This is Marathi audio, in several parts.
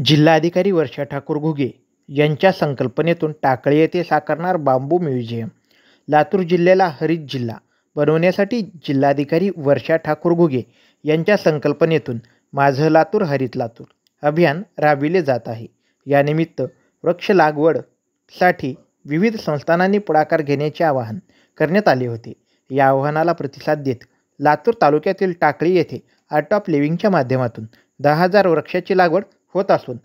जिल्हाधिकारी वर्षा ठाकूर घुगे यांच्या संकल्पनेतून टाकळी येथे साकारणार बांबू म्युझियम. लातूर जिल्ह्याला हरित जिल्हा बनवण्यासाठी जिल्हाधिकारी वर्षा ठाकूर घुगे यांच्या संकल्पनेतून माझं लातूर हरित लातूर अभियान राबविले जात आहे. यानिमित्त वृक्ष लागवडसाठी विविध संस्थांनी पुढाकार घेण्याचे आवाहन करण्यात आले होते. या आवाहनाला प्रतिसाद देत लातूर तालुक्यातील टाकळी येथे आर्ट ऑफ लिव्हिंगच्या माध्यमातून 10,000 वृक्षाची लागवड होत असून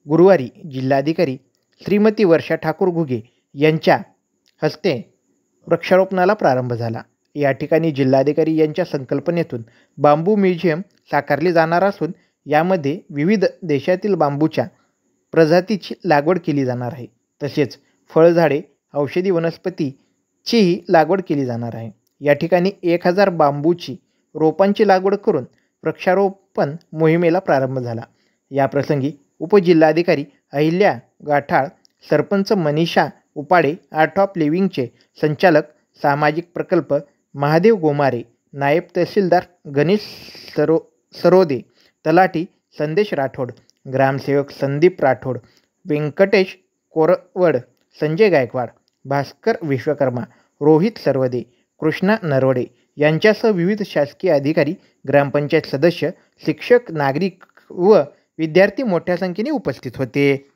गुरुवारी जिल्हाधिकारी श्रीमती वर्षा ठाकूर घुगे यांच्या हस्ते वृक्षारोपणाला प्रारंभ झाला. या ठिकाणी जिल्हाधिकारी यांच्या संकल्पनेतून बांबू म्युझियम साकारले जाणार असून यामध्ये विविध देशातील बांबूच्या प्रजातीची लागवड केली जाणार आहे. तसेच फळझाडे, औषधी वनस्पतीचीही लागवड केली जाणार आहे. या ठिकाणी 1,000 बांबूची रोपांची लागवड करून वृक्षारोपण मोहिमेला प्रारंभ झाला. या प्रसंगी उपजिल्हाधिकारी अहिल्या गाठाळ, सरपंच मनीषा उपाडे, आर्ट ऑफ लिव्हिंगचे संचालक सामाजिक प्रकल्प महादेव गोमारे, नायब तहसीलदार गणेश सरोदे, तलाठी संदेश राठोड, ग्रामसेवक संदीप राठोड, व्यंकटेश कोरवड, संजय गायकवाड, भास्कर विश्वकर्मा, रोहित सरवदे, कृष्णा नरवडे यांच्यासह विविध शासकीय अधिकारी, ग्रामपंचायत सदस्य, शिक्षक, नागरिक व विद्यार्थी मोठ्या संख्येने उपस्थित होते.